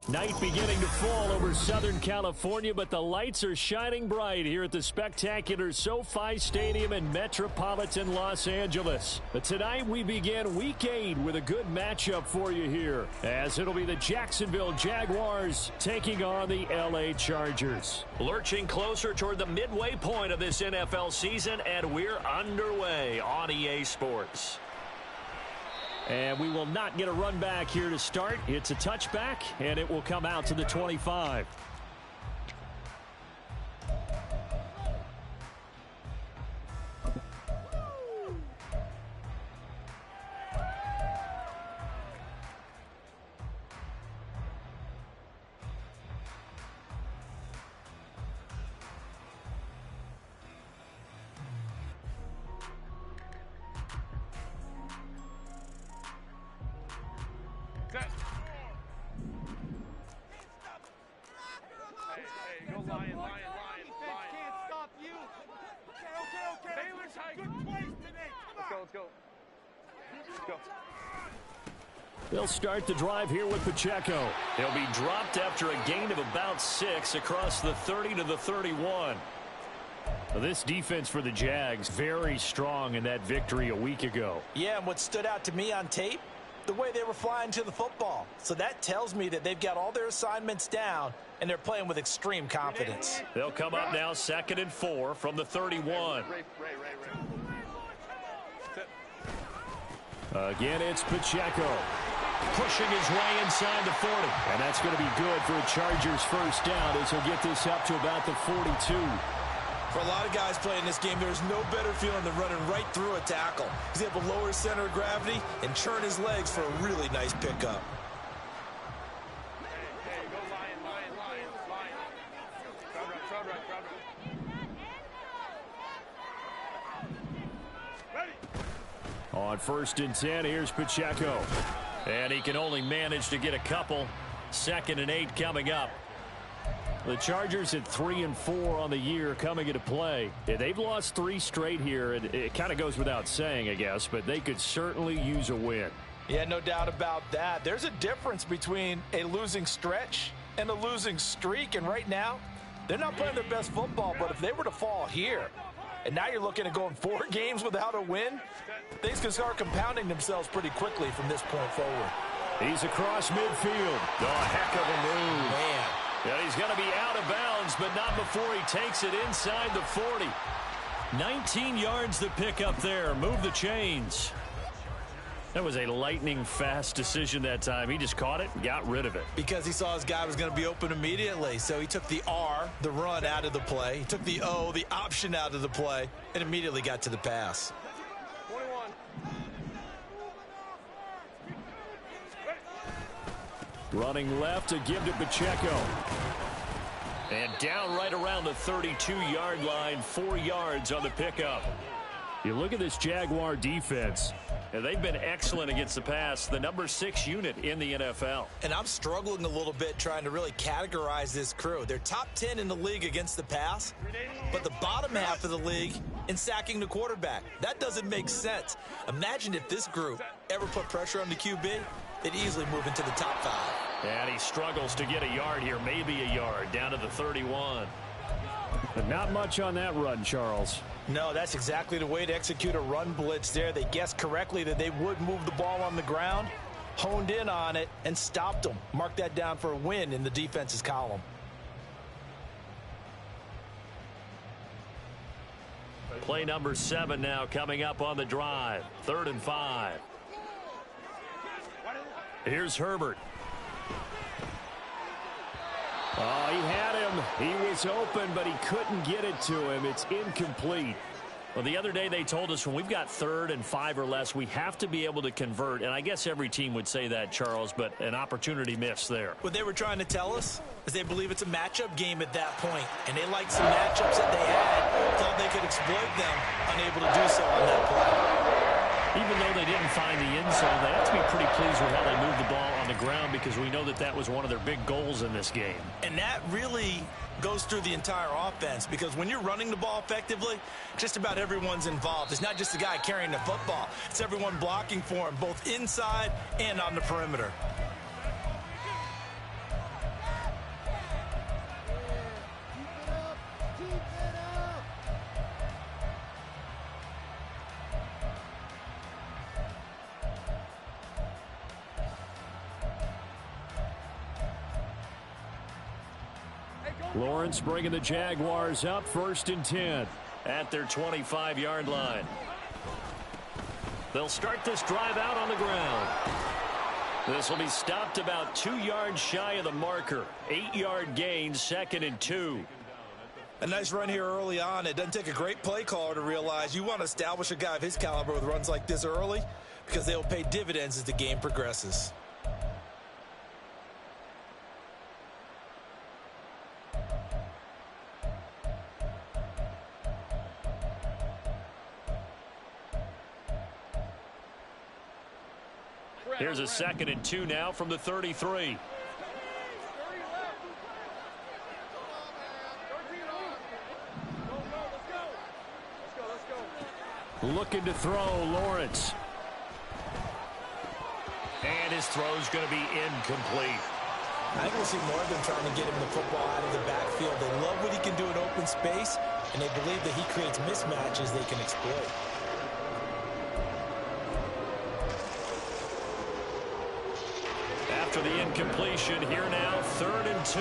Night beginning to fall over Southern California, but the lights are shining bright here at the spectacular SoFi Stadium in metropolitan Los Angeles. But tonight we begin Week 8 with a good matchup for you here, as it'll be the Jacksonville Jaguars taking on the LA Chargers. Lurching closer toward the midway point of this NFL season, and we're underway on EA Sports. And we will not get a run back here to start. It's a touchback, and it will come out to the 25. They'll start the drive here with Pacheco. He'll be dropped after a gain of about 6 across the 30 to the 31. Well, this defense for the Jags, very strong in that victory a week ago. Yeah, and what stood out to me on tape, the way they were flying to the football. So that tells me that they've got all their assignments down, and they're playing with extreme confidence. They'll come up now 2nd and 4 from the 31. Again, it's Pacheco. Pushing his way inside the 40. And that's going to be good for a Chargers first down as he'll get this up to about the 42. For a lot of guys playing this game, there's no better feeling than running right through a tackle. He's able to lower his center of gravity and churn his legs for a really nice pickup. On 1st and 10, here's Pacheco. And he can only manage to get a couple. 2nd and 8 coming up. The Chargers at 3 and 4 on the year coming into play. Yeah, they've lost 3 straight here, and it kind of goes without saying, I guess, but they could certainly use a win. Yeah, no doubt about that. There's a difference between a losing stretch and a losing streak, and right now, they're not playing their best football, but if they were to fall here, and now you're looking at going 4 games without a win, things can start compounding themselves pretty quickly from this point forward. He's across midfield. Oh, heck of a move. Man. Yeah, he's going to be out of bounds, but not before he takes it inside the 40. 19 yards to pick up there. Move the chains. That was a lightning-fast decision that time. He just caught it and got rid of it. Because he saw his guy was going to be open immediately. So he took the R, the run, out of the play. He took the O, the option, out of the play, and immediately got to the pass. 21. Running left to give to Pacheco. And down right around the 32-yard line, 4 yards on the pickup. You look at this Jaguar defense, and they've been excellent against the pass, the number 6 unit in the NFL. And I'm struggling a little bit trying to really categorize this crew. They're top 10 in the league against the pass, but the bottom half of the league in sacking the quarterback. That doesn't make sense. Imagine if this group ever put pressure on the QB, they'd easily move into the top 5. And he struggles to get a yard here, maybe a yard, down to the 31. But not much on that run, Charles. No, that's exactly the way to execute a run blitz there. They guessed correctly that they would move the ball on the ground, honed in on it, and stopped them. Mark that down for a win in the defense's column. Play number 7 now coming up on the drive. 3rd and 5. Here's Herbert. Oh, he had him. He was open, but he couldn't get it to him. It's incomplete. Well, the other day they told us when we've got 3rd and 5 or less, we have to be able to convert. And I guess every team would say that, Charles, but an opportunity missed there. What they were trying to tell us is they believe it's a matchup game at that point, and they liked some matchups that they had, thought they could exploit them, unable to do so on that play. Even though they didn't find the end zone, they have to be pretty pleased with how they moved the ball on the ground because we know that that was one of their big goals in this game. And that really goes through the entire offense because when you're running the ball effectively, just about everyone's involved. It's not just the guy carrying the football. It's everyone blocking for him, both inside and on the perimeter. Lawrence bringing the Jaguars up 1st and 10 at their 25-yard line. They'll start this drive out on the ground. This will be stopped about 2 yards shy of the marker. 8-yard gain, 2nd and 2. A nice run here early on. It doesn't take a great play caller to realize you want to establish a guy of his caliber with runs like this early because they'll pay dividends as the game progresses. Here's a 2nd and 2 now from the 33. Looking to throw, Lawrence. And his throw's going to be incomplete. I think we'll see more of them trying to get him the football out of the backfield. They love what he can do in open space, and they believe that he creates mismatches they can exploit. After the incompletion, here now, 3rd and 2.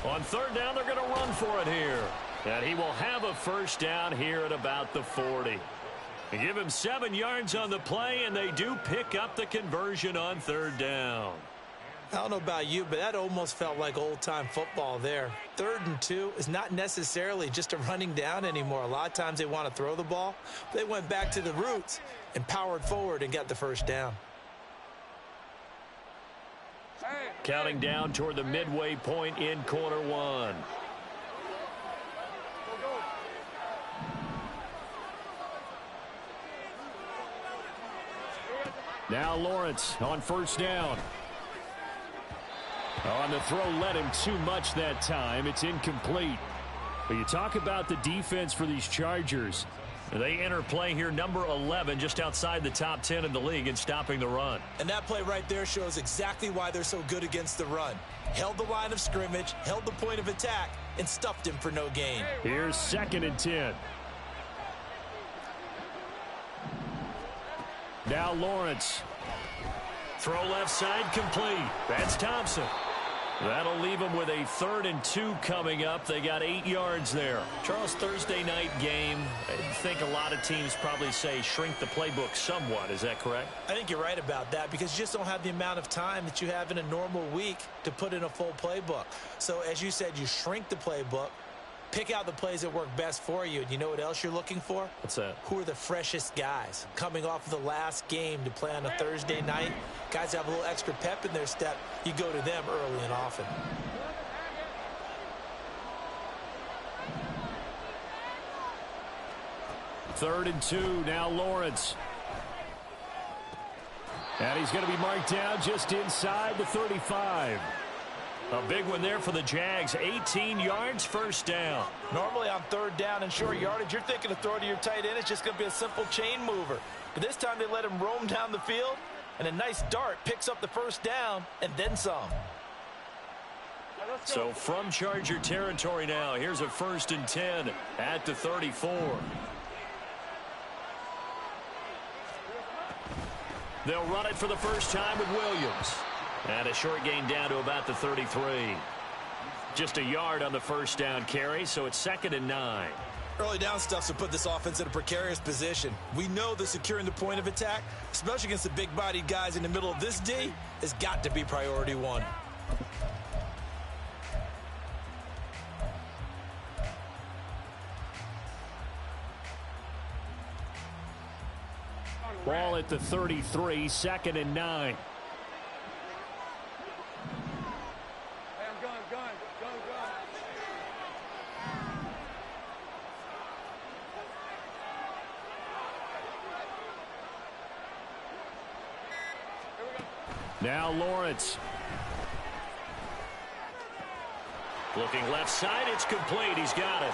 On 3rd down, they're going to run for it here. And he will have a 1st down here at about the 40. They give him 7 yards on the play, and they do pick up the conversion on 3rd down. I don't know about you, but that almost felt like old-time football there. 3rd and 2 is not necessarily just a running down anymore. A lot of times they want to throw the ball. They went back to the roots and powered forward and got the 1st down. Counting down toward the midway point in quarter 1. Now Lawrence on 1st down. On the throw, led him too much that time. It's incomplete. But you talk about the defense for these Chargers. They enter play here, number 11, just outside the top 10 in the league in stopping the run. And that play right there shows exactly why they're so good against the run. Held the line of scrimmage, held the point of attack, and stuffed him for no gain. Here's 2nd and 10. Now Lawrence. Throw left side complete. That's Thompson. That'll leave them with a 3rd and 2 coming up. They got 8 yards there. Charles, Thursday night game, I think a lot of teams probably say shrink the playbook somewhat. Is that correct? I think you're right about that because you just don't have the amount of time that you have in a normal week to put in a full playbook. So as you said, you shrink the playbook, pick out the plays that work best for you. And you know what else you're looking for? What's that? Who are the freshest guys coming off of the last game to play on a Thursday night? Guys have a little extra pep in their step. You go to them early and often. Third and 2, now Lawrence. And he's going to be marked down just inside the 35. A big one there for the Jags. 18 yards, 1st down. Normally on 3rd down and short yardage, you're thinking to throw to your tight end. It's just going to be a simple chain mover. But this time they let him roam down the field, and a nice dart picks up the 1st down and then some. So from Charger territory now, here's a 1st and 10 at the 34. They'll run it for the first time with Williams. And a short gain down to about the 33. Just a yard on the 1st down carry, so it's 2nd and 9. Early down stuff to put this offense in a precarious position. We know that securing the point of attack, especially against the big-bodied guys in the middle of this D, has got to be priority 1. Ball at the 33, 2nd and 9. Now Lawrence. Looking left side, it's complete. He's got it.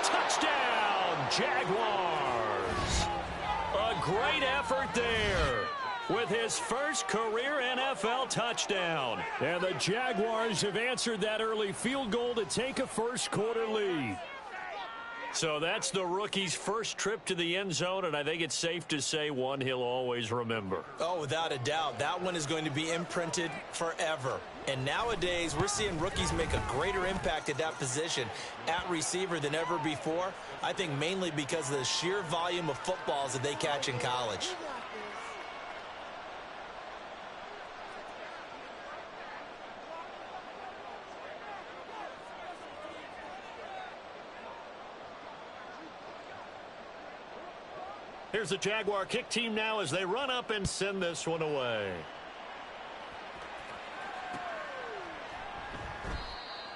Touchdown, Jaguars. A great effort there with his first career NFL touchdown. And the Jaguars have answered that early field goal to take a first quarter lead. So that's the rookie's first trip to the end zone, and I think it's safe to say one he'll always remember. Oh, without a doubt. That one is going to be imprinted forever. And nowadays, we're seeing rookies make a greater impact at that position at receiver than ever before. I think mainly because of the sheer volume of footballs that they catch in college. Here's the Jaguar kick team now as they run up and send this one away.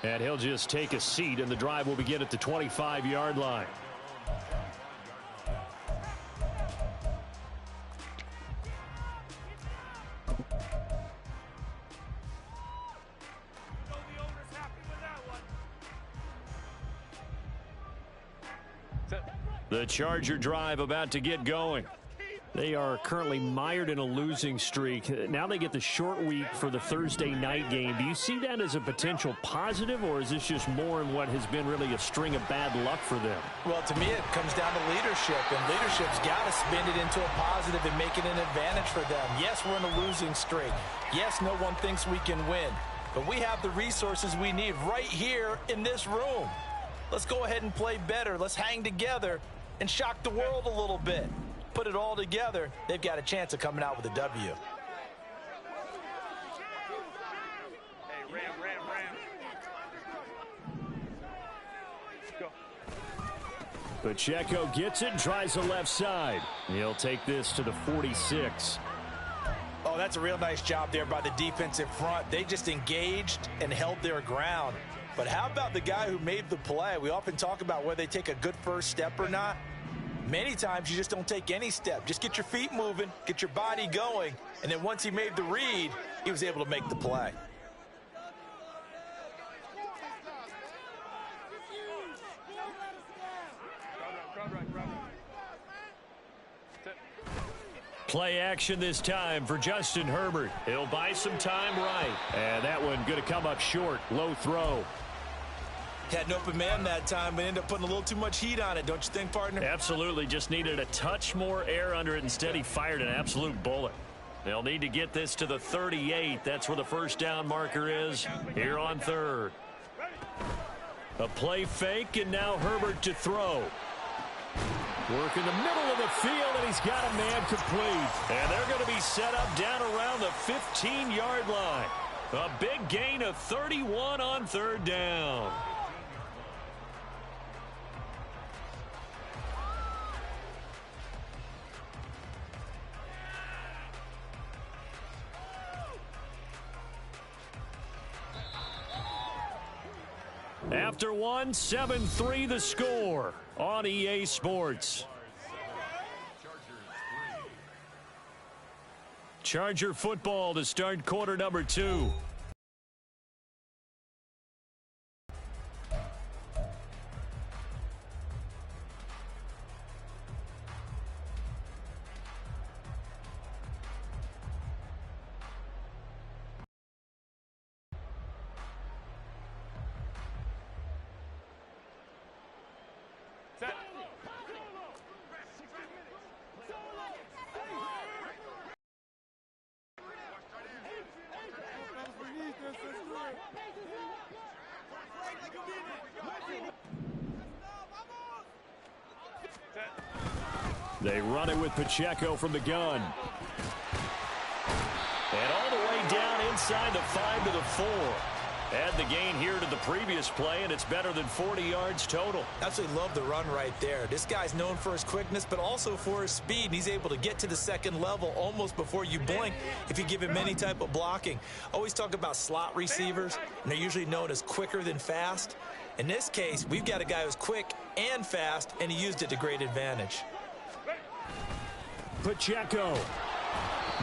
And he'll just take a seat, and the drive will begin at the 25-yard line. The Charger drive about to get going. They are currently mired in a losing streak. Now they get the short week for the Thursday night game. Do you see that as a potential positive, or is this just more in what has been really a string of bad luck for them? Well, to me, it comes down to leadership, and leadership's got to spin it into a positive and make it an advantage for them. Yes, we're in a losing streak. Yes, no one thinks we can win, but we have the resources we need right here in this room. Let's go ahead and play better. Let's hang together and shock the world a little bit. Put it all together, they've got a chance of coming out with a W. Hey, Ram. Go. Pacheco gets it, tries the left side. He'll take this to the 46. Oh, that's a real nice job there by the defensive front. They just engaged and held their ground. But how about the guy who made the play? We often talk about whether they take a good first step or not. Many times you just don't take any step. Just get your feet moving, get your body going, and then once he made the read, he was able to make the play. Play action this time for Justin Herbert. He'll buy some time right. And that one going to come up short. Low throw. Had an open man that time, but ended up putting a little too much heat on it, don't you think, partner? Absolutely. Just needed a touch more air under it. Instead, he fired an absolute bullet. They'll need to get this to the 38. That's where the first down marker is here on third. A play fake, and now Herbert to throw. Work in the middle of the field, and he's got a man complete. And they're going to be set up down around the 15-yard line. A big gain of 31 on third down. After one, 7-3 the score on EA Sports. Charger football to start quarter number 2. They run it with Pacheco from the gun. And all the way down inside the 5 to the 4. Add the gain here to the previous play, and it's better than 40 yards total. Absolutely love the run right there. This guy's known for his quickness, but also for his speed. And he's able to get to the second level almost before you blink if you give him any type of blocking. Always talk about slot receivers, and they're usually known as quicker than fast. In this case, we've got a guy who's quick and fast, and he used it to great advantage. Pacheco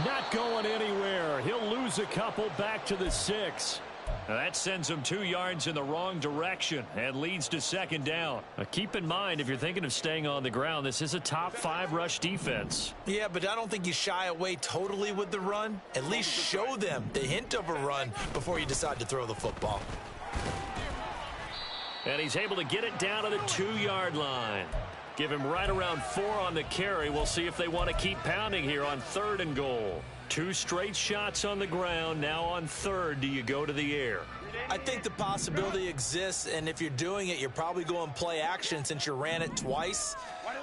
not going anywhere. He'll lose a couple back to the 6. That sends him 2 yards in the wrong direction and leads to second down. Keep in mind, if you're thinking of staying on the ground, this is a top 5 rush defense. Yeah, but I don't think you shy away totally with the run. At least show them the hint of a run before you decide to throw the football. And he's able to get it down to the 2-yard line. Give him right around 4 on the carry. We'll see if they want to keep pounding here on 3rd and goal. 2 straight shots on the ground. Now on 3rd, do you go to the air? I think the possibility exists, and if you're doing it, you're probably going play action since you ran it twice.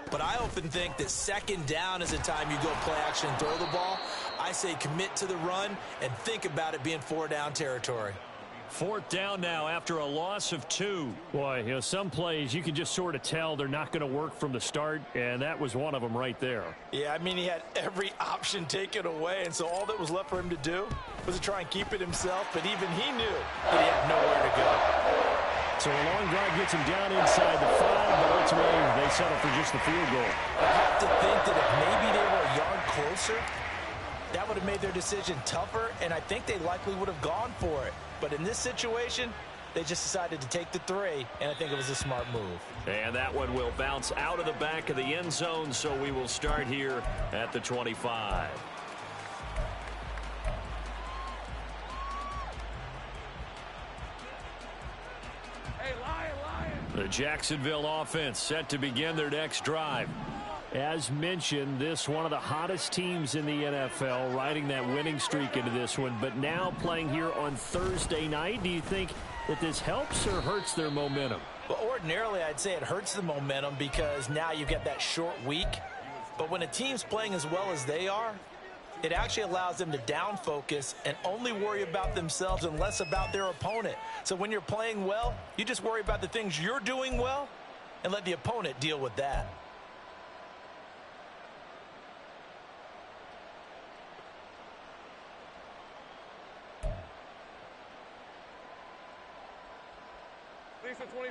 But I often think that 2nd down is the time you go play action and throw the ball. I say commit to the run and think about it being 4-down territory. 4th down now after a loss of 2. Boy, you know, some plays you can just sort of tell they're not going to work from the start, and that was one of them right there. Yeah, I mean, he had every option taken away, and so all that was left for him to do was to try and keep it himself, but even he knew that he had nowhere to go. So a long drive gets him down inside the 5, but ultimately they settle for just the field goal. I have to think that if maybe they were a yard closer, that would have made their decision tougher, and I think they likely would have gone for it. But in this situation, they just decided to take the 3, and I think it was a smart move. And that one will bounce out of the back of the end zone, so we will start here at the 25. The Jacksonville offense set to begin their next drive. As mentioned, this one of the hottest teams in the NFL, riding that winning streak into this one, but now playing here on Thursday night. Do you think that this helps or hurts their momentum? Well, ordinarily, I'd say it hurts the momentum because now you get that short week. But when a team's playing as well as they are, it actually allows them to down focus and only worry about themselves and less about their opponent. So when you're playing well, you just worry about the things you're doing well and let the opponent deal with that.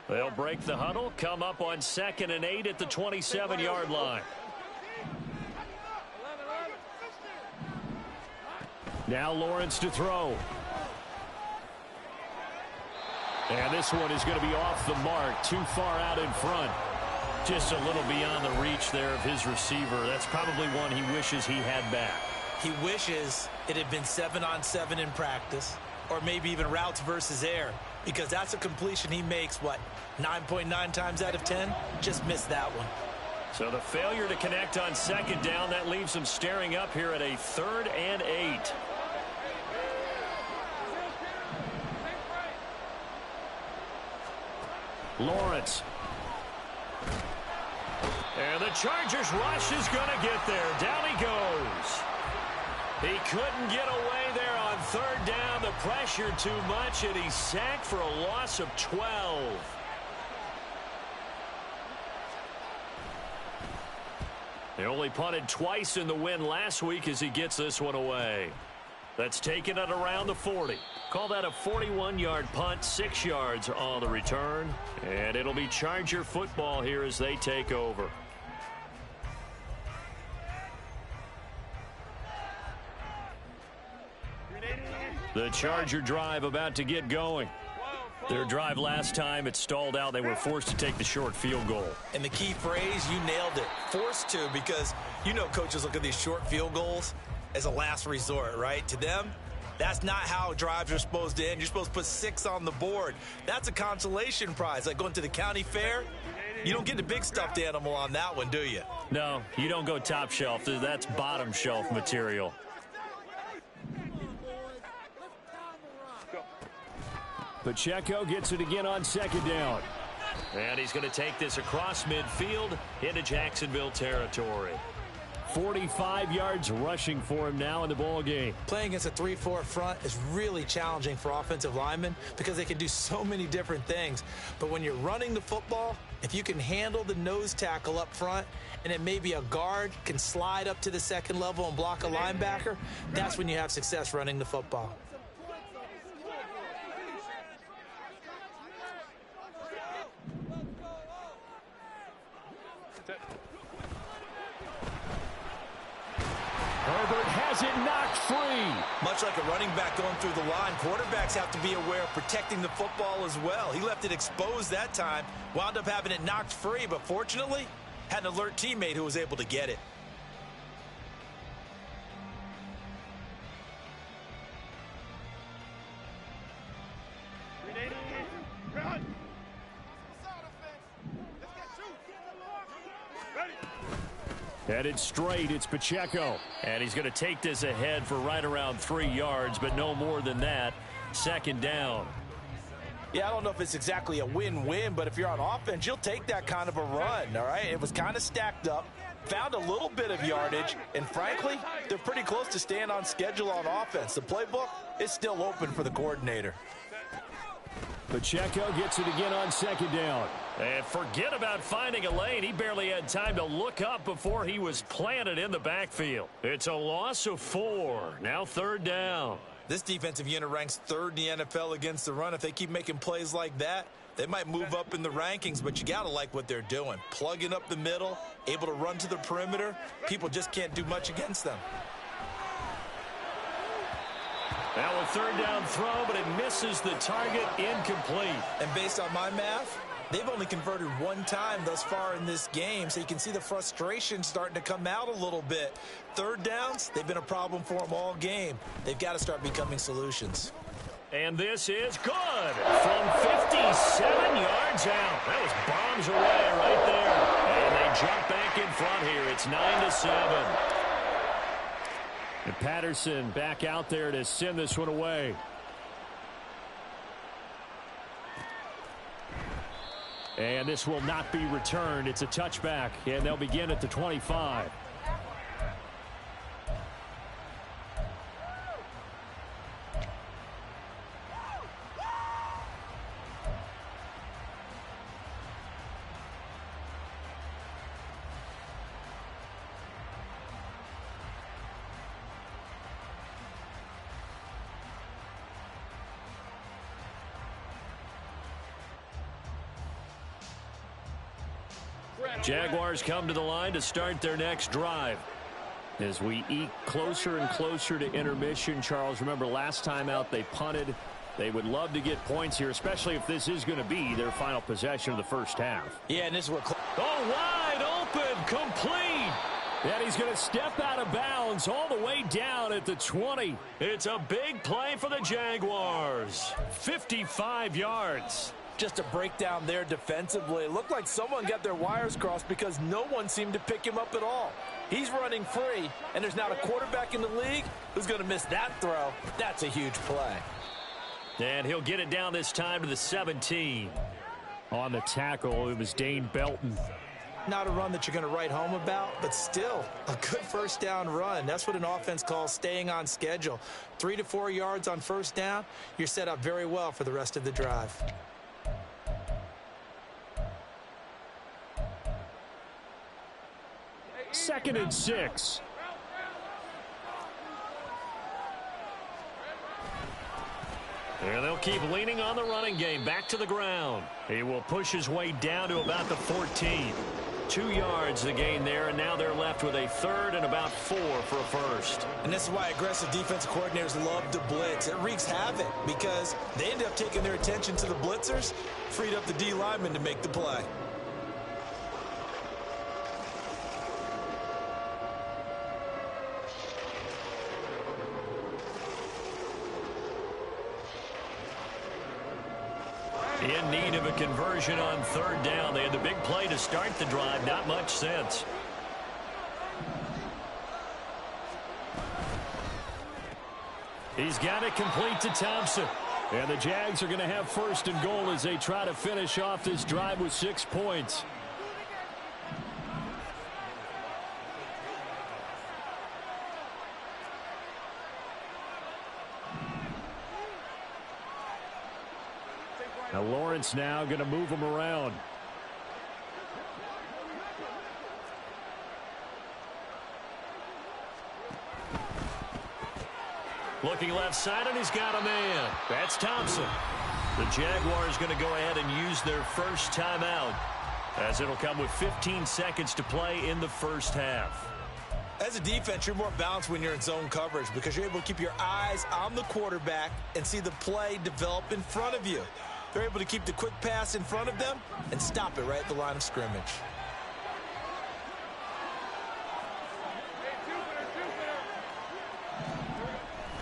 They'll break the huddle, come up on 2nd and 8 at the 27-yard line. Now Lawrence to throw. And this one is going to be off the mark, too far out in front. Just a little beyond the reach there of his receiver. That's probably one he wishes he had back. He wishes it had been 7-on-7 in practice, or maybe even routes versus air, because that's a completion he makes, 9.9 times out of 10? Just missed that one. So the failure to connect on 2nd down, that leaves him staring up here at a 3rd and 8. Lawrence. And the Chargers rush is going to get there. Down he goes. He couldn't get away there on 3rd down. The pressure too much, and he's sacked for a loss of 12. They only punted twice in the win last week as he gets this one away. That's taken at around the 40. Call that a 41-yard punt, 6 yards on the return. And it'll be Charger football here as they take over. The Charger drive about to get going. Their drive last time, it stalled out. They were forced to take the short field goal. And the key phrase, you nailed it. Forced to, because you know coaches look at these short field goals as a last resort, right? To them, that's not how drives are supposed to end. You're supposed to put 6 on the board. That's a consolation prize. Like going to the county fair, you don't get the big stuffed animal on that one, do you? No, you don't go top shelf. That's bottom shelf material. Pacheco gets it again on 2nd down. And he's going to take this across midfield into Jacksonville territory. 45 yards rushing for him now in the ball game. Playing against a 3-4 front is really challenging for offensive linemen because they can do so many different things. But when you're running the football, if you can handle the nose tackle up front and it may be a guard can slide up to the second level and block a linebacker, that's when you have success running the football. Herbert has it knocked free. Much like a running back going through the line, quarterbacks have to be aware of protecting the football as well. He left it exposed that time, wound up having it knocked free, but fortunately, had an alert teammate who was able to get it. Headed straight, it's Pacheco. And he's going to take this ahead for right around 3 yards, but no more than that. Second down. Yeah, I don't know if it's exactly a win-win, but if you're on offense, you'll take that kind of a run, all right? It was kind of stacked up, found a little bit of yardage, and frankly, they're pretty close to staying on schedule on offense. The playbook is still open for the coordinator. Pacheco gets it again on second down. And forget about finding a lane. He barely had time to look up before he was planted in the backfield. It's a loss of 4. Now third down. This defensive unit ranks third in the NFL against the run. If they keep making plays like that, they might move up in the rankings, but you got to like what they're doing. Plugging up the middle, able to run to the perimeter. People just can't do much against them. Now a third down throw, but it misses the target, incomplete. And based on my math, they've only converted one time thus far in this game, so you can see the frustration starting to come out a little bit. Third downs, they've been a problem for them all game. They've got to start becoming solutions. And this is good from 57 yards out. That was bombs away right there. And they jump back in front here. It's 9-7. And Patterson back out there to send this one away. And this will not be returned. It's a touchback, and they'll begin at the 25. Jaguars come to the line to start their next drive. As we eke closer and closer to intermission, Charles, remember last time out they punted. They would love to get points here, especially if this is going to be their final possession of the first half. Yeah, and this is where... wide open, complete. And he's going to step out of bounds all the way down at the 20. It's a big play for the Jaguars. 55 yards. Just a breakdown there defensively. It looked like someone got their wires crossed because no one seemed to pick him up at all. He's running free, and there's not a quarterback in the league who's going to miss that throw. That's a huge play. And he'll get it down this time to the 17. On the tackle, it was Dane Belton. Not a run that you're going to write home about, but still a good first down run. That's what an offense calls staying on schedule. 3 to 4 yards on first down, you're set up very well for the rest of the drive. Second and 6. And they'll keep leaning on the running game. Back to the ground. He will push his way down to about the 14. 2 yards the gain there, and now they're left with a third and about 4 for a first. And this is why aggressive defensive coordinators love to blitz. It wreaks havoc because they end up taking their attention to the blitzers, freed up the D lineman to make the play. In need of a conversion on third down. They had the big play to start the drive. Not much sense. He's got it complete to Thompson. And the Jags are going to have first and goal as they try to finish off this drive with 6 points. Now Lawrence now going to move him around. Looking left side, and he's got a man. That's Thompson. The Jaguars going to go ahead and use their first timeout, as it'll come with 15 seconds to play in the first half. As a defense, you're more balanced when you're in zone coverage because you're able to keep your eyes on the quarterback and see the play develop in front of you. They're able to keep the quick pass in front of them and stop it right at the line of scrimmage.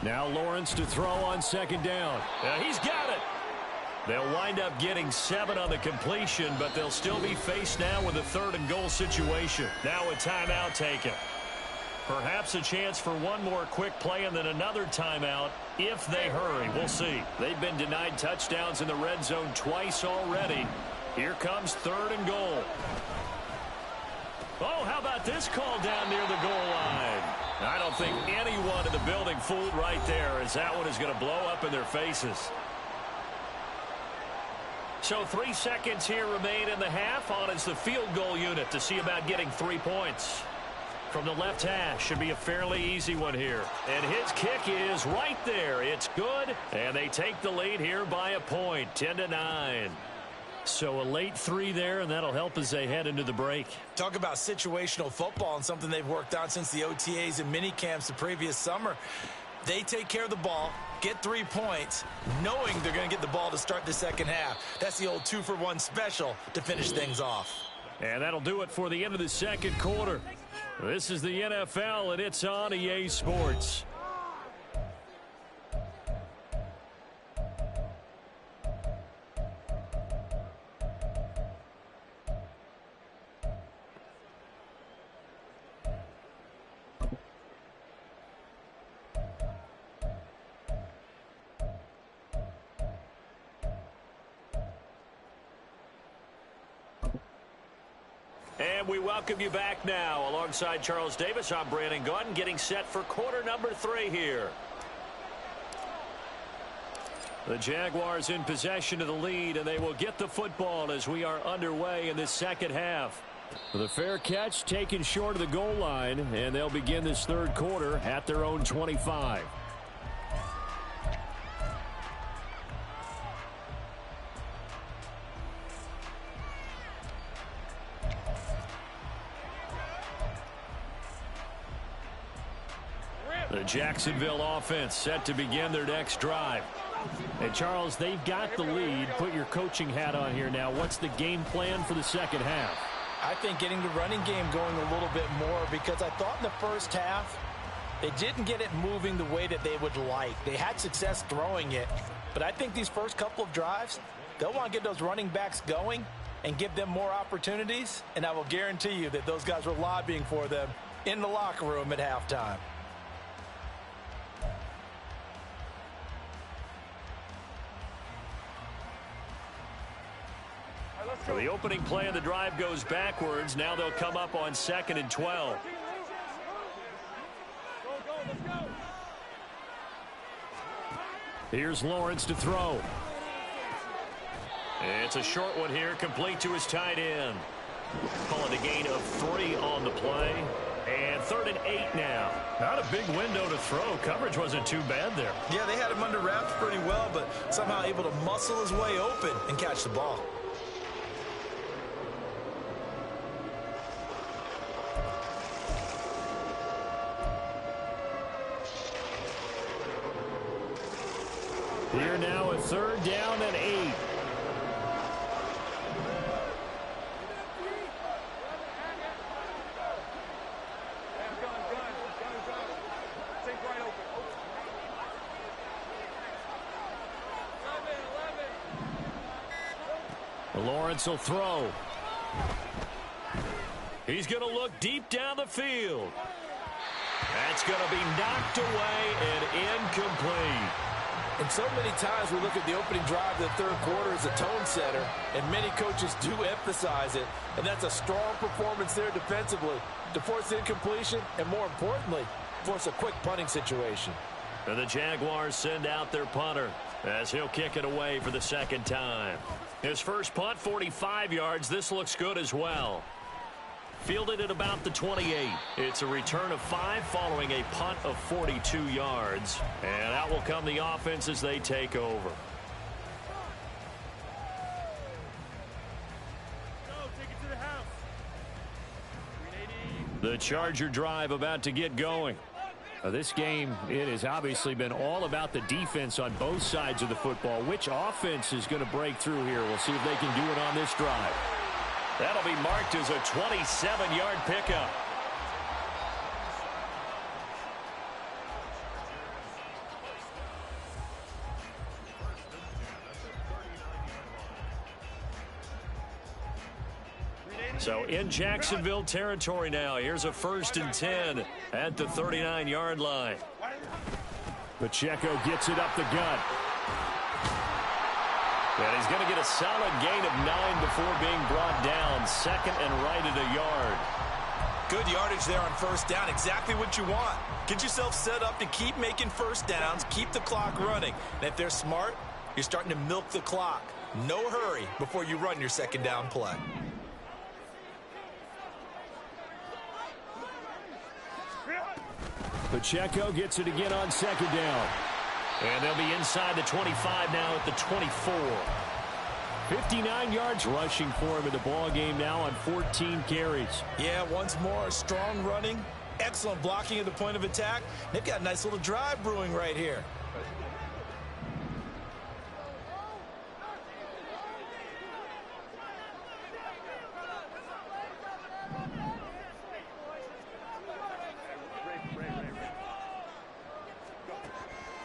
Now Lawrence to throw on second down. He's got it. They'll wind up getting 7 on the completion, but they'll still be faced now with a 3rd and goal situation. Now a timeout taken. Perhaps a chance for one more quick play and then another timeout if they hurry. We'll see. They've been denied touchdowns in the red zone twice already. Here comes 3rd and goal. Oh, how about this call down near the goal line? I don't think anyone in the building fooled right there, as that one is going to blow up in their faces. So 3 seconds here remain in the half. On is the field goal unit to see about getting 3 points. From the left hash, should be a fairly easy one here. And his kick is right there. It's good, and they take the lead here by a point, 10-9. So a late 3 there, and that'll help as they head into the break. Talk about situational football and something they've worked on since the OTAs and mini camps the previous summer. They take care of the ball, get 3 points, knowing they're going to get the ball to start the second half. That's the old 2-for-1 special to finish things off. And that'll do it for the end of the second quarter. This is the NFL, and it's on EA Sports. And we welcome you back now. Alongside Charles Davis, I'm Brandon Gaudin, getting set for quarter number 3 here. The Jaguars in possession of the lead, and they will get the football as we are underway in this second half. The fair catch taken short of the goal line, and they'll begin this third quarter at their own 25. The Jacksonville offense set to begin their next drive. And Charles, they've got the lead. Put your coaching hat on here now. What's the game plan for the second half? I think getting the running game going a little bit more, because I thought in the first half they didn't get it moving the way that they would like. They had success throwing it, but I think these first couple of drives, they'll want to get those running backs going and give them more opportunities, and I will guarantee you that those guys were lobbying for them in the locker room at halftime. So the opening play of the drive goes backwards. Now they'll come up on 2nd and 12. Here's Lawrence to throw. It's a short one here, complete to his tight end. Call it a gain of 3 on the play. And 3rd and 8 now. Not a big window to throw. Coverage wasn't too bad there. Yeah, they had him under wraps pretty well, but somehow able to muscle his way open and catch the ball. Here now a 3rd down and 8. Lawrence will throw. He's going to look deep down the field. That's going to be knocked away and incomplete. And so many times we look at the opening drive of the third quarter as a tone setter, and many coaches do emphasize it. And that's a strong performance there defensively to force incompletion and, more importantly, force a quick punting situation. And the Jaguars send out their punter. as he'll kick it away for the second time. His first punt, 45 yards. This looks good as well. Fielded at about the 28. It's a return of 5 following a punt of 42 yards. And out will come the offense as they take over. The Charger drive about to get going. This game, it has obviously been all about the defense on both sides of the football. Which offense is going to break through here? We'll see if they can do it on this drive. That'll be marked as a 27-yard pickup. So in Jacksonville territory now. Here's a 1st and 10 at the 39-yard line. Pacheco gets it up the gut. And he's going to get a solid gain of 9 before being brought down. Second and right at a yard. Good yardage there on first down. Exactly what you want. Get yourself set up to keep making first downs, keep the clock running. And if they're smart, you're starting to milk the clock. No hurry before you run your second down play. Pacheco gets it again on second down. And they'll be inside the 25 now at the 24. 59 yards rushing for him in the ball game now on 14 carries. Yeah, once more, strong running, excellent blocking at the point of attack. They've got a nice little drive brewing right here.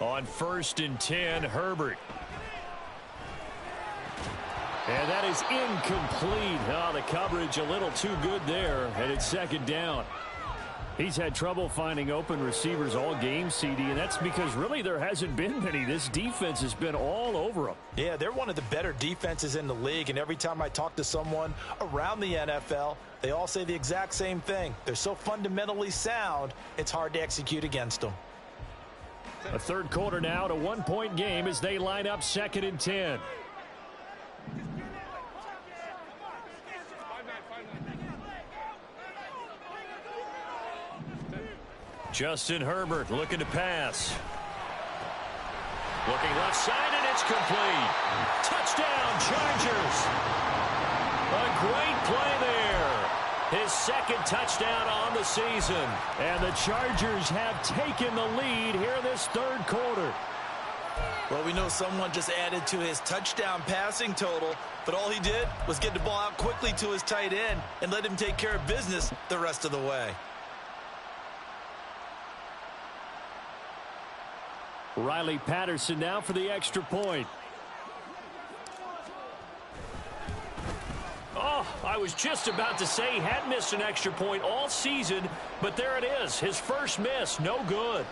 On 1st and 10, Herbert. And that is incomplete. Oh, the coverage a little too good there, and it's second down. He's had trouble finding open receivers all game, CD, and that's because really there hasn't been many. This defense has been all over them. Yeah, they're one of the better defenses in the league, and every time I talk to someone around the NFL, they all say the exact same thing. They're so fundamentally sound, it's hard to execute against them. A third quarter now to 1-point game as they line up 2nd and 10. Justin Herbert looking to pass. Looking left side, and it's complete. Touchdown, Chargers. A great play there. His second touchdown on the season. And the Chargers have taken the lead here in this third quarter. Well, we know someone just added to his touchdown passing total, but all he did was get the ball out quickly to his tight end and let him take care of business the rest of the way. Riley Patterson now for the extra point. Oh, I was just about to say he had missed an extra point all season, but there it is. His first miss, no good.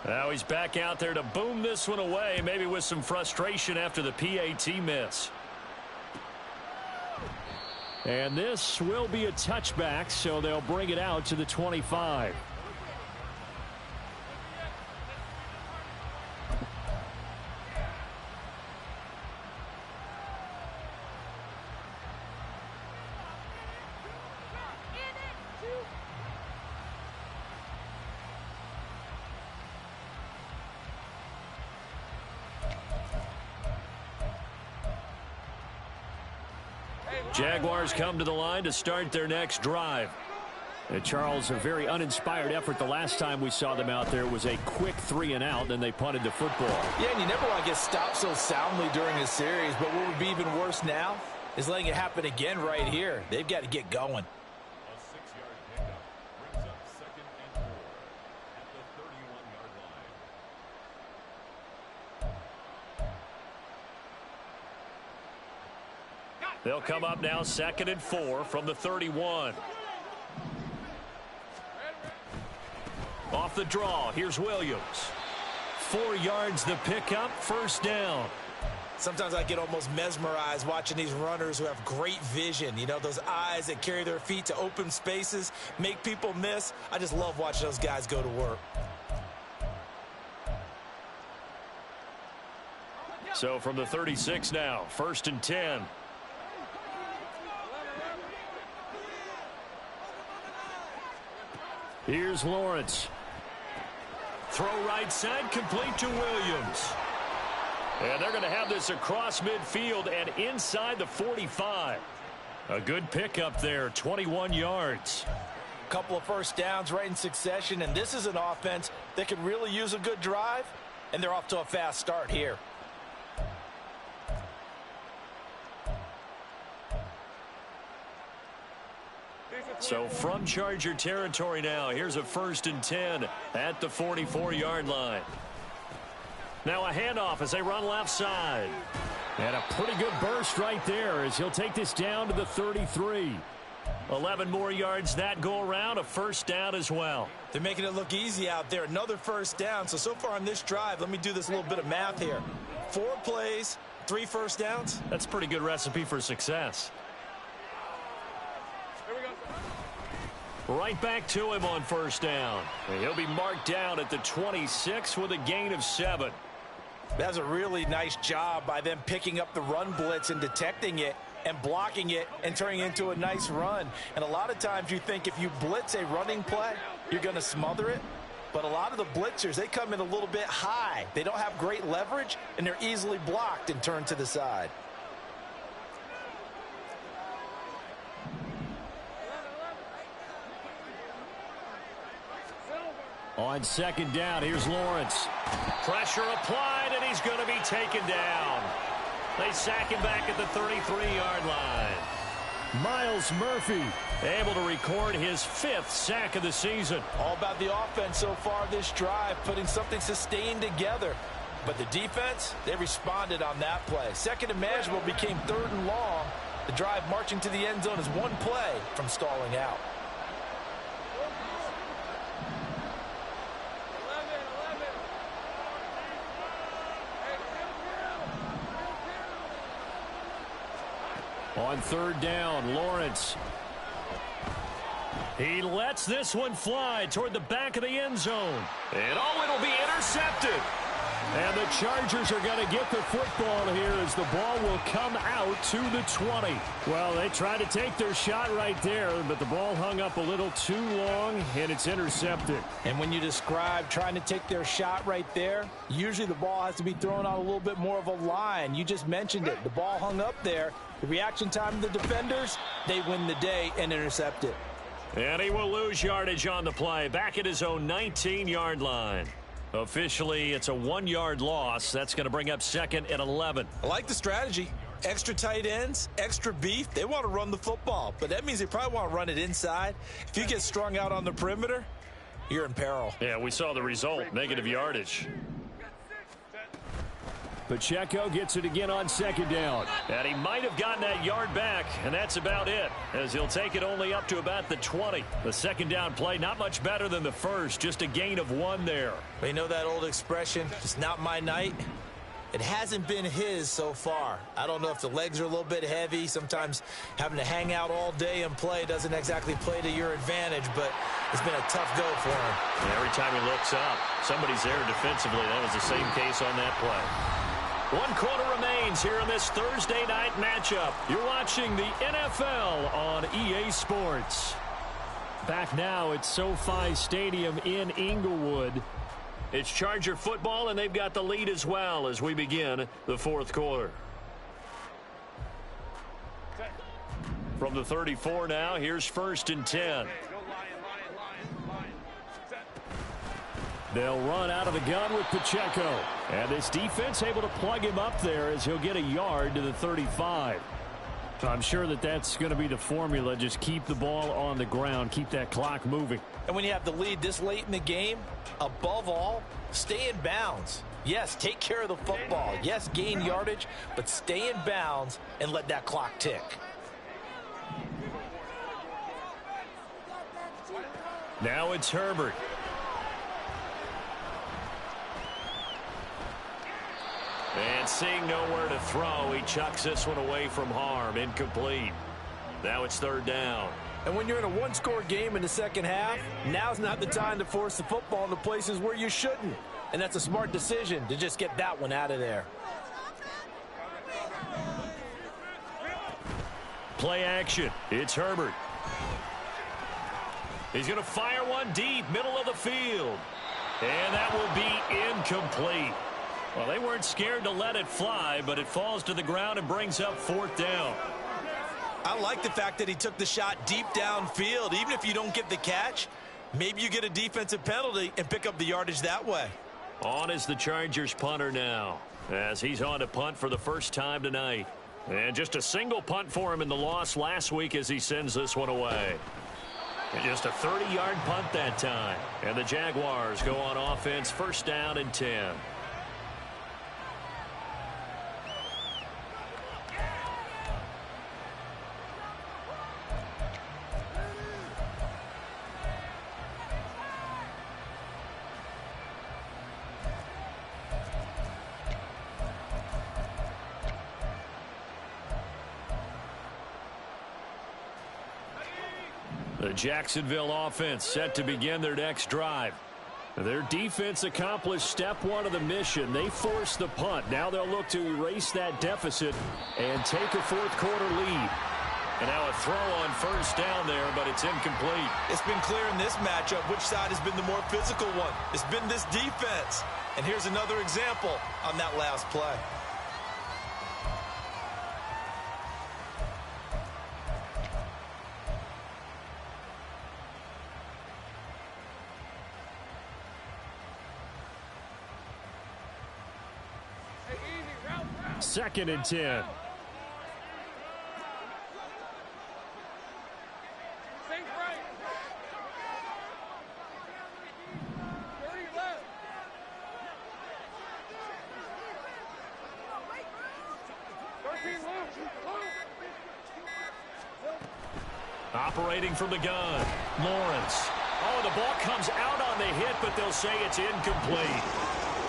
Now he's back out there to boom this one away, maybe with some frustration after the PAT miss. And this will be a touchback, so they'll bring it out to the 25. Jaguars come to the line to start their next drive. And Charles, a very uninspired effort the last time we saw them out there. It was a quick 3 and out, then they punted the football. Yeah, and you never want to get stopped so soundly during a series, but what would be even worse now is letting it happen again right here. They've got to get going. They'll come up now 2nd and 4 from the 31. Off the draw, here's Williams. 4 yards the pickup, first down. Sometimes I get almost mesmerized watching these runners who have great vision. You know, those eyes that carry their feet to open spaces, make people miss. I just love watching those guys go to work. So from the 36 now, 1st and 10. Here's Lawrence. Throw right side, complete to Williams. And they're going to have this across midfield and inside the 45. A good pickup there, 21 yards. Couple of first downs right in succession, and this is an offense that could really use a good drive, and they're off to a fast start here. So from Charger territory now, here's a 1st and 10 at the 44-yard line. Now a handoff as they run left side. And a pretty good burst right there as he'll take this down to the 33. 11 more yards that go around, a 1st down as well. They're making it look easy out there. Another 1st down. So far on this drive, let me do this little bit of math here. 4 plays, 3 1st downs. That's a pretty good recipe for success. Right back to him on 1st down. And he'll be marked down at the 26 with a gain of 7. That's a really nice job by them picking up the run blitz and detecting it and blocking it and turning it into a nice run. And a lot of times you think if you blitz a running play, you're going to smother it. But a lot of the blitzers, they come in a little bit high. They don't have great leverage, and they're easily blocked and turned to the side. On 2nd down, here's Lawrence. Pressure applied, and he's going to be taken down. They sack him back at the 33-yard line. Miles Murphy able to record his 5th sack of the season. All about the offense so far this drive, putting something sustained together. But the defense, they responded on that play. 2nd and manageable became 3rd and long. The drive marching to the end zone is 1 play from stalling out. On 3rd down, Lawrence. He lets this one fly toward the back of the end zone. And it'll be intercepted. And the Chargers are going to get the football here as the ball will come out to the 20. Well, they tried to take their shot right there, but the ball hung up a little too long, and it's intercepted. And when you describe trying to take their shot right there, usually the ball has to be thrown on a little bit more of a line. You just mentioned it. The ball hung up there. The reaction time of the defenders, they win the day and intercept it. And he will lose yardage on the play, back at his own 19-yard line. Officially, it's a 1-yard loss. That's going to bring up 2nd and 11. I like the strategy. Extra tight ends, extra beef. They want to run the football, but that means they probably want to run it inside. If you get strung out on the perimeter, you're in peril. Yeah, we saw the result, negative yardage. Pacheco gets it again on 2nd down. And he might have gotten that yard back, and that's about it, as he'll take it only up to about the 20. The 2nd down play, not much better than the first, just a gain of 1 there. You know that old expression, it's not my night? It hasn't been his so far. I don't know if the legs are a little bit heavy. Sometimes having to hang out all day and play doesn't exactly play to your advantage, but it's been a tough go for him. And every time he looks up, somebody's there defensively. That was the same case on that play. 1 quarter remains here in this Thursday night matchup. You're watching the NFL on EA Sports. Back now at SoFi Stadium in Inglewood. It's Charger football, and they've got the lead as well as we begin the 4th quarter. From the 34 now, here's 1st and 10. They'll run out of the gun with Pacheco. And this defense able to plug him up there as he'll get a yard to the 35. I'm sure that that's going to be the formula. Just keep the ball on the ground. Keep that clock moving. And when you have the lead this late in the game, above all, stay in bounds. Yes, take care of the football. Yes, gain yardage, but stay in bounds and let that clock tick. Now it's Herbert. And seeing nowhere to throw, he chucks this one away from harm. Incomplete. Now it's third down. And when you're in a one-score game in the second half, now's not the time to force the football into places where you shouldn't. And that's a smart decision to just get that one out of there. Play action. It's Herbert. He's going to fire one deep, middle of the field. And that will be incomplete. Well, they weren't scared to let it fly, but it falls to the ground and brings up fourth down. I like the fact that he took the shot deep downfield. Even if you don't get the catch, maybe you get a defensive penalty and pick up the yardage that way. On is the Chargers punter now, as he's on to punt for the first time tonight. And just a single punt for him in the loss last week as he sends this one away. And just a 30-yard punt that time. And the Jaguars go on offense, first down and 10. The Jacksonville offense set to begin their next drive. Their defense accomplished step one of the mission. They forced the punt. Now they'll look to erase that deficit and take a fourth quarter lead. And now a throw on first down there, but it's incomplete. It's been clear in this matchup which side has been the more physical one. It's been this defense. And here's another example on that last play. Second and 10. Operating from the gun, Lawrence. Oh, the ball comes out on the hit, but they'll say it's incomplete.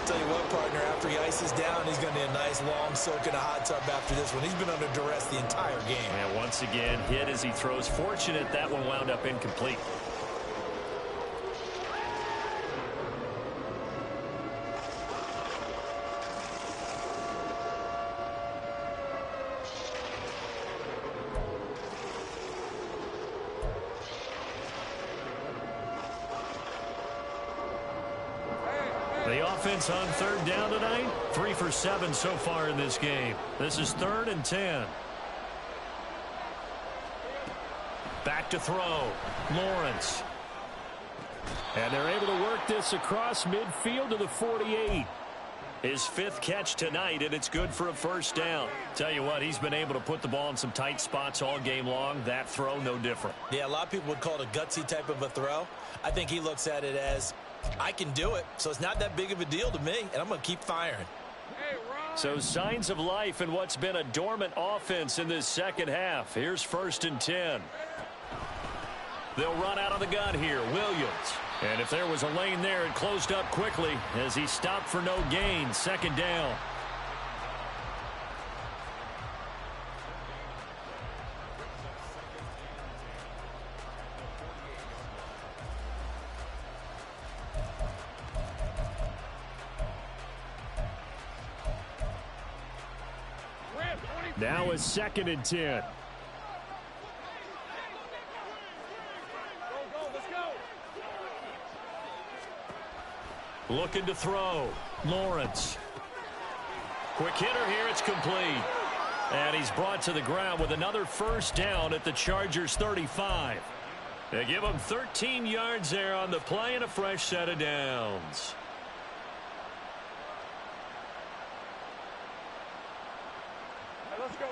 Tell you what, partner, after he ices down, he's going to need a nice long soak in a hot tub after this one. He's been under duress the entire game. And once again, hit as he throws. Fortunate that one wound up incomplete. The offense on third down tonight, 3 for 7 so far in this game. This is third and 10. Back to throw, Lawrence. And they're able to work this across midfield to the 48. His fifth catch tonight, and it's good for a first down. Tell you what, he's been able to put the ball in some tight spots all game long. That throw, no different. Yeah, a lot of people would call it a gutsy type of a throw. I think he looks at it as, I can do it, so it's not that big of a deal to me, and I'm going to keep firing. So signs of life in what's been a dormant offense in this second half. Here's first and 10. They'll run out of the gun here, Williams. And if there was a lane there, it closed up quickly as he stopped for no gain. Second down. Now is second and 10. Looking to throw. Lawrence. Quick hitter here. It's complete. And he's brought to the ground with another first down at the Chargers 35. They give him 13 yards there on the play and a fresh set of downs. Let's go.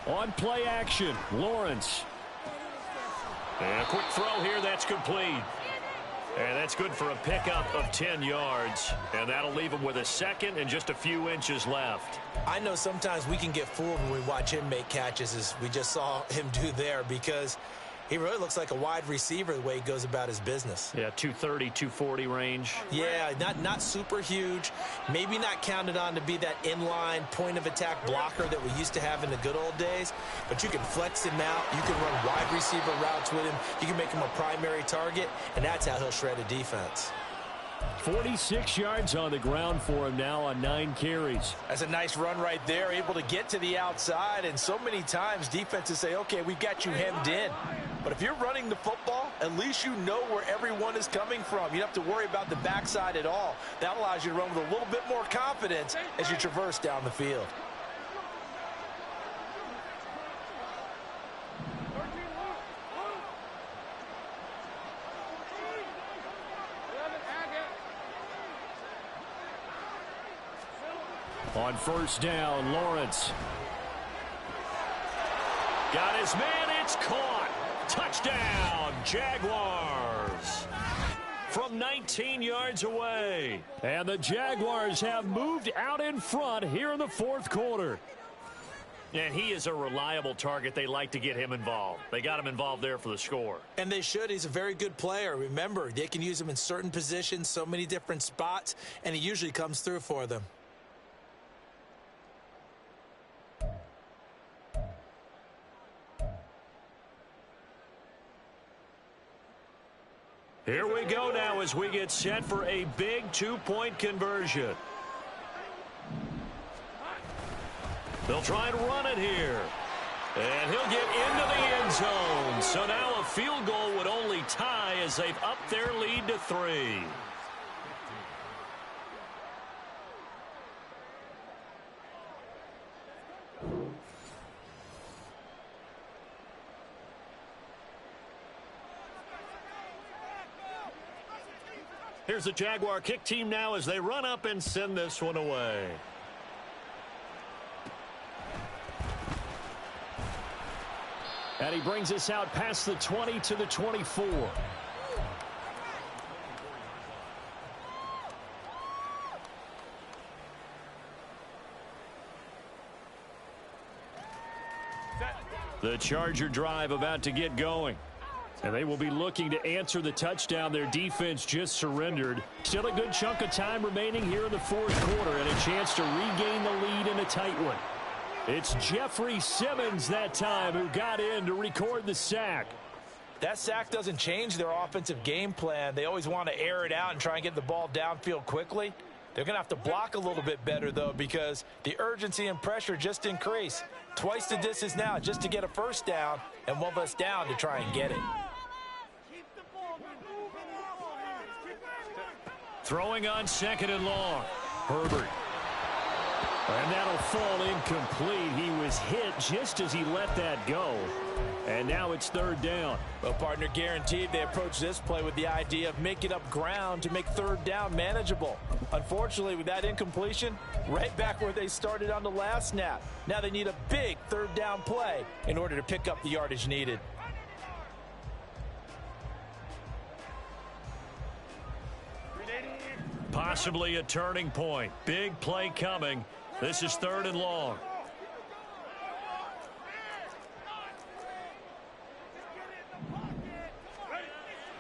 On play action, Lawrence. And a quick throw here, that's complete. And that's good for a pickup of 10 yards. And that'll leave him with a second and just a few inches left. I know sometimes we can get fooled when we watch him make catches, as we just saw him do there, because he really looks like a wide receiver the way he goes about his business. Yeah, 230, 240 range. Yeah, not super huge. Maybe not counted on to be that inline point-of-attack blocker that we used to have in the good old days. But you can flex him out. You can run wide receiver routes with him. You can make him a primary target, and that's how he'll shred a defense. 46 yards on the ground for him now on 9 carries. That's a nice run right there, able to get to the outside. And so many times defenses say, okay, we've got you hemmed in. But if you're running the football, at least you know where everyone is coming from. You don't have to worry about the backside at all. That allows you to run with a little bit more confidence as you traverse down the field. On first down, Lawrence. Got his man, it's caught. Touchdown, Jaguars. From 19 yards away. And the Jaguars have moved out in front here in the fourth quarter. And he is a reliable target. They like to get him involved. They got him involved there for the score. And they should. He's a very good player. Remember, they can use him in certain positions, so many different spots, and he usually comes through for them. Here we go now as we get set for a big 2-point conversion. They'll try and run it here. And he'll get into the end zone. So now a field goal would only tie as they've upped their lead to 3. Here's the Jaguar kick team now as they run up and send this one away. And he brings us out past the 20 to the 24. The Charger drive about to get going. And they will be looking to answer the touchdown their defense just surrendered. Still a good chunk of time remaining here in the fourth quarter and a chance to regain the lead in a tight one. It's Jeffrey Simmons that time who got in to record the sack. That sack doesn't change their offensive game plan. They always want to air it out and try and get the ball downfield quickly. They're going to have to block a little bit better, though, because the urgency and pressure just increase. Twice the distance now just to get a first down, and one less down to try and get it. Throwing on second and long. Herbert. And that'll fall incomplete. He was hit just as he let that go. And now it's third down. Well, partner, guaranteed they approach this play with the idea of making up ground to make third down manageable. Unfortunately, with that incompletion, right back where they started on the last snap. Now they need a big third down play in order to pick up the yardage needed. Possibly a turning point. Big play coming. This is third and long.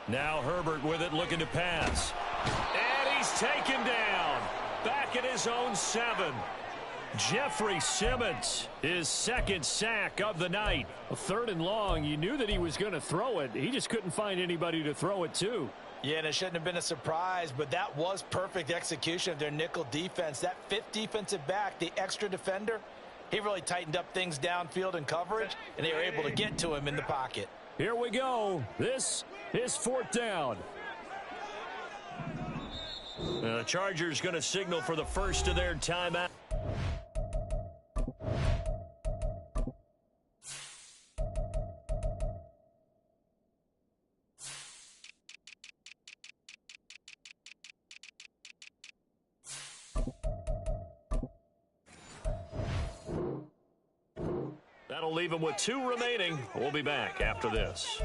Now Herbert with it, looking to pass. And he's taken down. Back at his own 7. Jeffrey Simmons, his second sack of the night. Third and long, you knew that he was going to throw it. He just couldn't find anybody to throw it to. Yeah, and it shouldn't have been a surprise, but that was perfect execution of their nickel defense. That fifth defensive back, the extra defender, he really tightened up things downfield in coverage, and they were able to get to him in the pocket. Here we go. This is fourth down. The Chargers going to signal for the first of their timeout. That'll leave them with 2 remaining. We'll be back after this.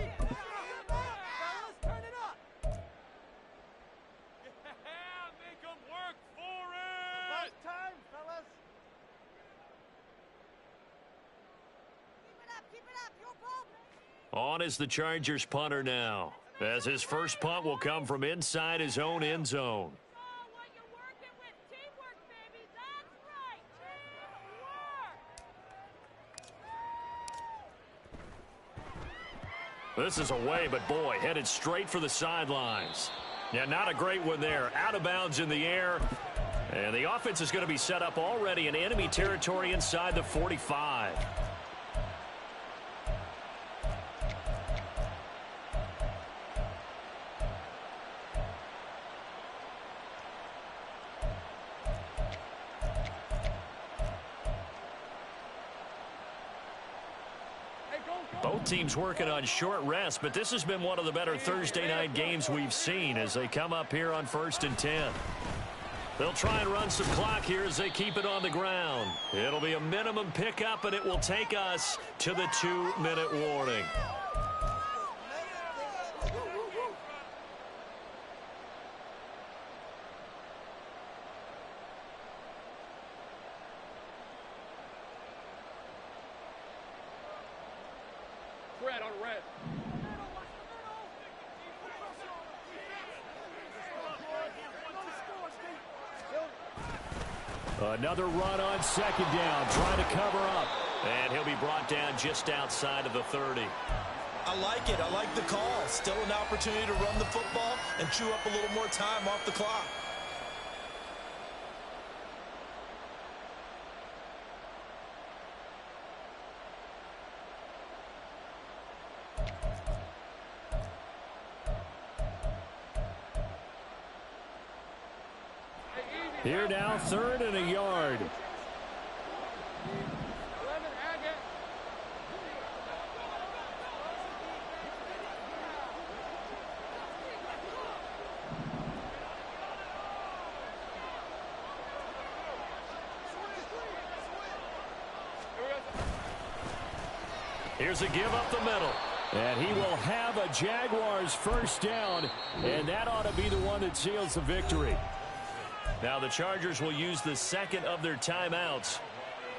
On is the Chargers punter now, as his first punt will come from inside his own end zone. This is away, but boy, headed straight for the sidelines. Yeah, not a great one there. Out of bounds in the air. And the offense is going to be set up already in enemy territory inside the 45. Both teams working on short rest, but this has been one of the better Thursday night games we've seen as they come up here on 1st and 10. They'll try and run some clock here as they keep it on the ground. It'll be a minimum pickup, and it will take us to the 2-minute warning. Red on red. Another run on 2nd down, trying to cover up. And he'll be brought down just outside of the 30. I like it. I like the call. Still an opportunity to run the football and chew up a little more time off the clock. Here now, 3rd and a yard. Here's a give up the middle. And he will have a Jaguars first down, and that ought to be the one that seals the victory. Now the Chargers will use the second of their timeouts,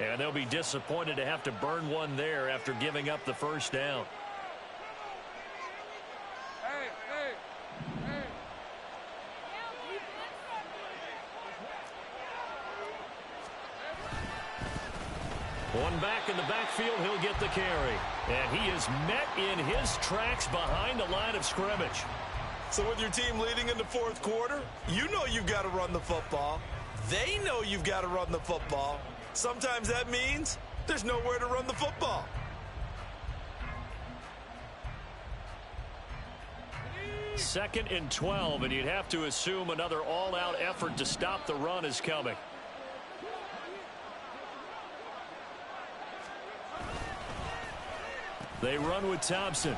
and they'll be disappointed to have to burn one there after giving up the first down. One back in the backfield, he'll get the carry. And he is met in his tracks behind the line of scrimmage. So with your team leading in the 4th quarter, you know you've got to run the football. They know you've got to run the football. Sometimes that means there's nowhere to run the football. Second and 12, and you'd have to assume another all-out effort to stop the run is coming. They run with Thompson.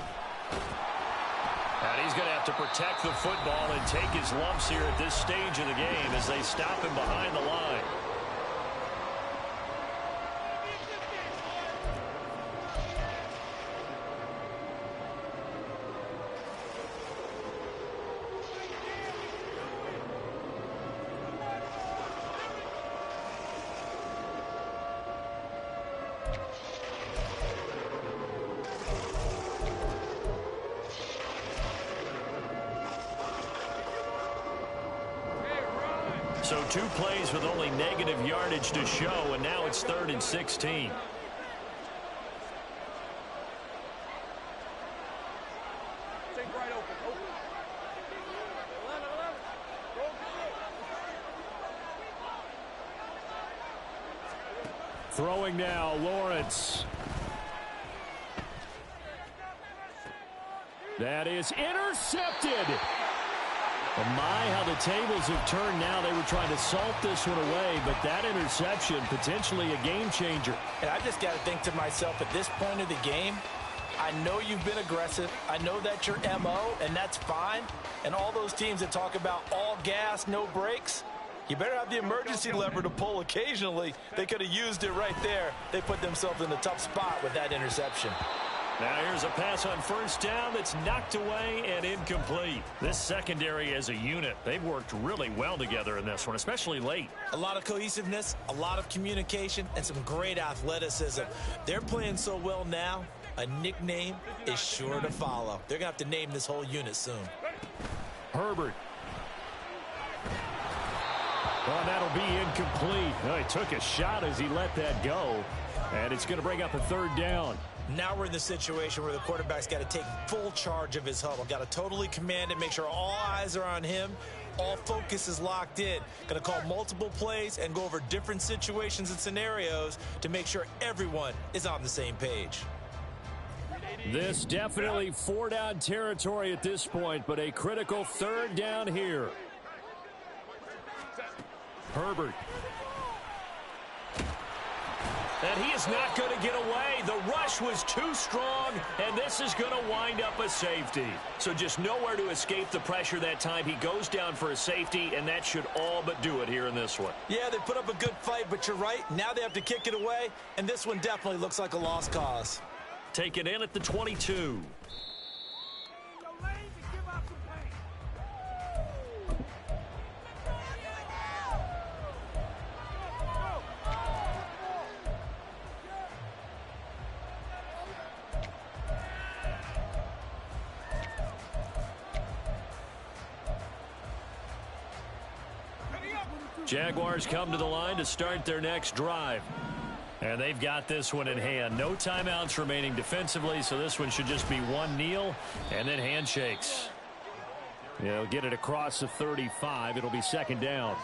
And he's going to have to protect the football and take his lumps here at this stage of the game as they stop him behind the line. So 2 plays with only negative yardage to show, and now it's 3rd and 16. Throwing now, Lawrence. That is intercepted. Oh my, how the tables have turned now. They were trying to salt this one away, but that interception, potentially a game changer. And I just got to think to myself, at this point of the game, I know you've been aggressive. I know that's your MO, and that's fine. And all those teams that talk about all gas, no brakes, you better have the emergency lever to pull occasionally. They could have used it right there. They put themselves in a tough spot with that interception. Now here's a pass on first down that's knocked away and incomplete. This secondary as a unit, they've worked really well together in this one, especially late. A lot of cohesiveness, a lot of communication, and some great athleticism. They're playing so well now, A nickname is sure to follow. They're going to have to name this whole unit soon. Herbert. Well, that'll be incomplete. Oh, he took a shot as he let that go. And it's going to bring up a third down. Now we're in the situation where the quarterback's got to take full charge of his huddle. Got to totally command it, make sure all eyes are on him. All focus is locked in. Going to call multiple plays and go over different situations and scenarios to make sure everyone is on the same page. This definitely 4-down territory at this point, but a critical third down here. Herbert. And he is not going to get away. The rush was too strong, and this is going to wind up a safety. So just nowhere to escape the pressure that time. He goes down for a safety, and that should all but do it here in this one. Yeah, they put up a good fight, but you're right. Now they have to kick it away, and this one definitely looks like a lost cause. Taken in at the 22. Jaguars come to the line to start their next drive. And they've got this one in hand. No timeouts remaining defensively, so this one should just be one kneel and then handshakes. They'll get it across the 35. It'll be second down.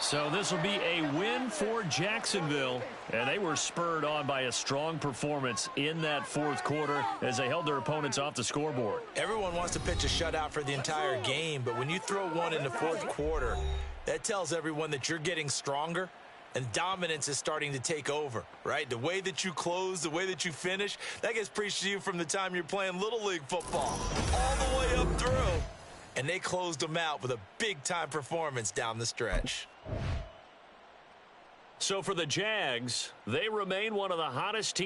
So this will be a win for Jacksonville, and they were spurred on by a strong performance in that fourth quarter as they held their opponents off the scoreboard. Everyone wants to pitch a shutout for the entire game, but when you throw one in the fourth quarter, that tells everyone that you're getting stronger and dominance is starting to take over, right? The way that you close, the way that you finish, that gets preached to you from the time you're playing Little League football all the way up through. And they closed them out with a big-time performance down the stretch. So for the Jags, they remain one of the hottest teams